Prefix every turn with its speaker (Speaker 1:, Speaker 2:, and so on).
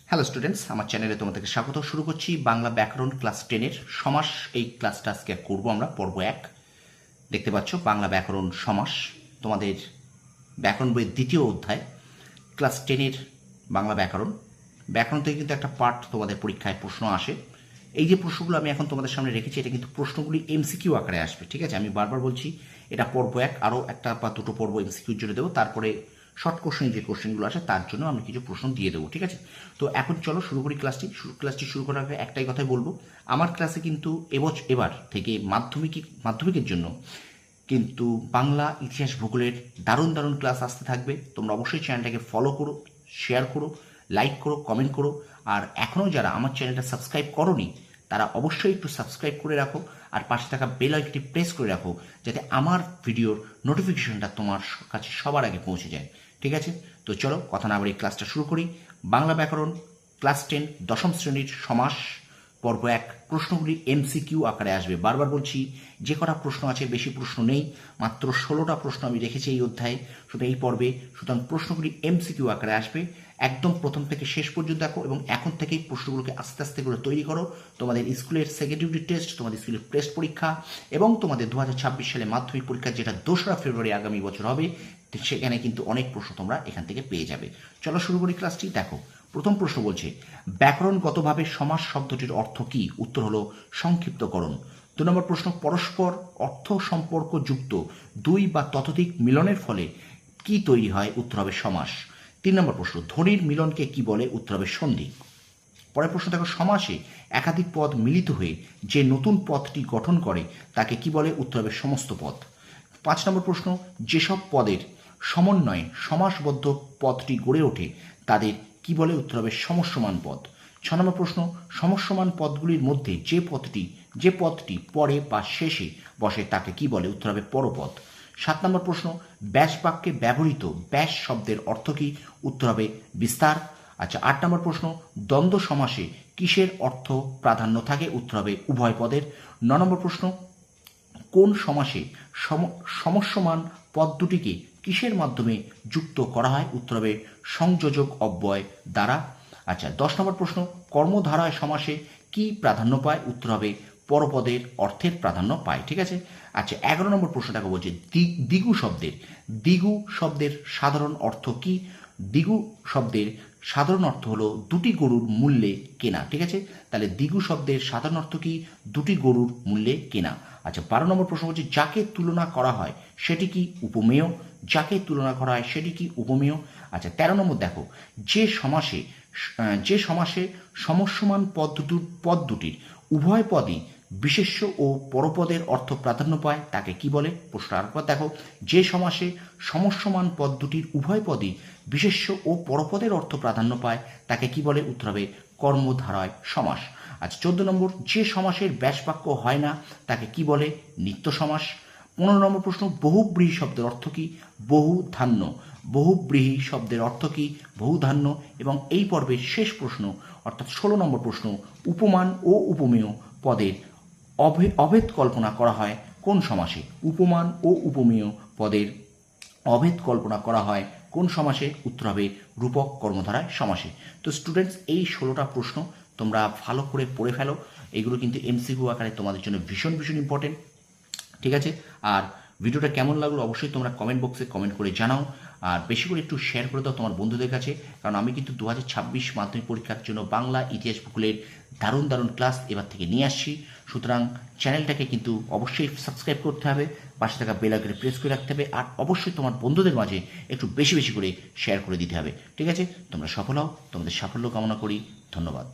Speaker 1: Hello students, আমার চ্যানেলে তোমাদেরকে স্বাগত। শুরু করছি বাংলা ব্যাকরণ ক্লাস 10-এর সমাস। এই ক্লাসটা আজকে করবো আমরা পর্ব 1। দেখতে পাচ্ছ বাংলা ব্যাকরণ সমাস, তোমাদের ব্যাকরণ বইয়ের দ্বিতীয় অধ্যায়, ক্লাস 10-এর বাংলা ব্যাকরণ। ব্যাকরণ থেকে কিন্তু একটা পার্ট তোমাদের পরীক্ষায় প্রশ্ন আসে। এই যে প্রশ্নগুলো আমি এখন তোমাদের সামনে রেখেছি, এটা কিন্তু প্রশ্নগুলি এমসিকিউ আকারে আসবে, ঠিক আছে? আমি বারবার বলছি, এটা পর্ব 1, আরও একটা বা দুটো পর্ব এমসিকিউর জন্য দেবো, তারপরে শর্ট কোশ্চেন যে কোশ্চেনগুলো আসে তার জন্য আমি কিছু প্রশ্ন দিয়ে দেবো, ঠিক আছে? তো এখন চলো শুরু করি ক্লাসটি শুরু করার আগে একটাই কথাই বলবো, আমার ক্লাসে কিন্তু এবার থেকে মাধ্যমিকের জন্য কিন্তু বাংলা ইতিহাস ভূগোলের দারুণ দারুণ ক্লাস আসতে থাকবে। তোমরা অবশ্যই চ্যানেলটাকে ফলো করো, শেয়ার করো, লাইক করো, কমেন্ট করো। আর এখনও যারা আমার চ্যানেলটা সাবস্ক্রাইব করোনি তারা অবশ্যই একটু সাবস্ক্রাইব করে রাখো, আর পাশে থাকা বেল আইকনটি প্রেস করে রাখো, যাতে আমার ভিডিওর নোটিফিকেশনটা তোমার কাছে সবার আগে পৌঁছে যায়, ঠিক আছে? তো চলো কথা না বাড়িয়ে ক্লাসটা শুরু করি। বাংলা ব্যাকরণ ক্লাস 10 দশম শ্রেণীর সমাস পর্ব 1। প্রশ্নগুলি এমসিকিউ আকারে আসবে। বারবার বলছি, যে কটা প্রশ্ন আছে, বেশি প্রশ্ন নেই, মাত্র 16টা প্রশ্ন আমি রেখেছি এই অধ্যায়ে, শুধু এই পর্বে। সুতরাং প্রশ্নগুলি এমসিকিউ আকারে আসবে। একদম প্রথম থেকে শেষ পর্যন্ত দেখো, এবং এখন থেকেই প্রশ্নগুলোকে আস্তে আস্তে করে তৈরি করো। তোমাদের স্কুলের সেকেন্ড ইউনিট টেস্ট, তোমাদের স্কুলের টেস্ট পরীক্ষা এবং তোমাদের 2026 সালে মাধ্যমিক পরীক্ষা, যেটা 2রা ফেব্রুয়ারি আগামী বছর হবে, সেখানে কিন্তু অনেক প্রশ্ন তোমরা এখান থেকে পেয়ে যাবে। চলো শুরু করি ক্লাসটি। দেখো, প্রথম প্রশ্ন বলছে, ব্যাকরণগতভাবে সমাস শব্দটির অর্থ কি? উত্তর হলো সংক্ষিপ্তকরণ। 2 নম্বর প্রশ্ন, পরস্পর অর্থ সম্পর্ক যুক্ত দুই বা ততোধিক মিলনের ফলে কি তৈরি হয়? উত্তর হবে সমাস। 3 নম্বর প্রশ্ন, ধ্বনির মিলনকে কি বলে? উত্তর হবে সন্ধি। পরের প্রশ্ন দেখো, সমাসে একাধিক পদ মিলিত হয়ে যে নতুন পদটি গঠন করে তাকে কি বলে? উত্তর হবে সমস্ত পদ। 5 নম্বর প্রশ্ন, যেসব পদের সমন্বয়ে সমাসবদ্ধ পদটি গড়ে ওঠে তাদের কি বলে? উত্তর হবে সমস্যমান পদ। 6 নম্বর প্রশ্ন, সমস্যমান পদগুলির মধ্যে যে পদটি পরে বা শেষে বসে তাকে কি বলে? উত্তর হবে পরপদ। 7 নম্বর প্রশ্ন, ব্যাস বাক্যে ব্যবহৃত ব্যাস শব্দের অর্থ কি? উত্তর হবে বিস্তার। আচ্ছা, 8 নম্বর প্রশ্ন, দ্বন্দ্ব সমাসে কিসের অর্থ প্রাধান্য থাকে? উত্তর হবে উভয় পদের। 9 নম্বর প্রশ্ন, কোন সমাসে সমস্যমান পদ দুটিকে কিসের মাধ্যমে যুক্ত করা হয়? উত্তর হবে সংযোজক অব্যয় দ্বারা। আচ্ছা, 10 নম্বর প্রশ্ন, কর্মধারয় সমাসে কি প্রাধান্য পায়? উত্তর হবে পরপদের অর্থের প্রাধান্য পায়, ঠিক আছে? আচ্ছা, 11 নম্বর প্রশ্নটাকে বলছে, দ্বিগু শব্দের সাধারণ অর্থ কি? দ্বিগু শব্দের সাধারণ অর্থ হলো দুটি গরুর মূল্যে কেনা, ঠিক আছে? তাহলে দ্বিগু শব্দের সাধারণ অর্থ কি? দুটি গরুর মূল্যে কেনা। আচ্ছা, 12 নম্বর প্রশ্ন হচ্ছে, যাকে তুলনা করা হয় সেটি কি উপমেয়? যাকে তুলনা করা হয় সেটি কি উপমেয়? আচ্ছা, 13 নম্বর দেখো, যে সমাসে সমস্যমান পদ দুটির উভয় পদই বিশেষ্য ও পরপদের অর্থ প্রাধান্য পায় তাকে কি বলে? প্রশ্ন আরেকবার দেখো, যে সমাসে সমস্যমান পদ দুটির উভয় পদই বিশেষ্য ও পরপদের অর্থ প্রাধান্য পায় তাকে কি বলে? উত্তর হবে কর্মধারয় সমাস। আচ্ছা, 14 নম্বর, যে সমাসের ব্যাসবাক্য হয় না তাকে কি বলে? নিত্য সমাস। 15 নম্বর প্রশ্ন, বহুব্রীহি শব্দের অর্থ কি? বহুধান্য। বহুব্রীহি শব্দের অর্থ কি? বহুধান্য। এবং এই পর্বের শেষ প্রশ্ন অর্থাৎ 16 নম্বর প্রশ্ন, উপমান ও উপমেয় পদের অভেদ কল্পনা করা হয় কোন সমাসে? উপমান ও উপমেয় পদের অভেদ কল্পনা করা হয় কোন সমাসে? উত্তর হবে রূপক কর্মধারায় সমাসে। তো স্টুডেন্টস, এই 16টা প্রশ্ন তোমরা ভালো করে পড়ে ফেলো। এগুলো কিন্তু এমসিকিউ আকারে তোমাদের জন্য ভীষণ ভীষণ ইম্পর্টেন্ট, ঠিক আছে? আর ভিডিওটা কেমন লাগলো অবশ্যই তোমরা কমেন্ট বক্সে কমেন্ট করে জানাও, আর বেশি করে একটু শেয়ার করে দাও তোমার বন্ধুদের কাছে, কারণ আমি কিন্তু 2026 মাধ্যমিক পরীক্ষার জন্য বাংলা ইতিহাস ভূগোলের দারুণ দারুণ ক্লাস এবার থেকে নিয়ে আসছি। সুতরাং চ্যানেলটাকে কিন্তু অবশ্যই সাবস্ক্রাইব করতে হবে, পাশে থাকা বেল আইকনে প্রেস করে রাখতে হবে, আর অবশ্যই তোমার বন্ধুদের মাঝে একটু বেশি বেশি করে শেয়ার করে দিতে হবে, ঠিক আছে? তোমরা সফল হও, তোমাদের সাফল্য কামনা করি। ধন্যবাদ।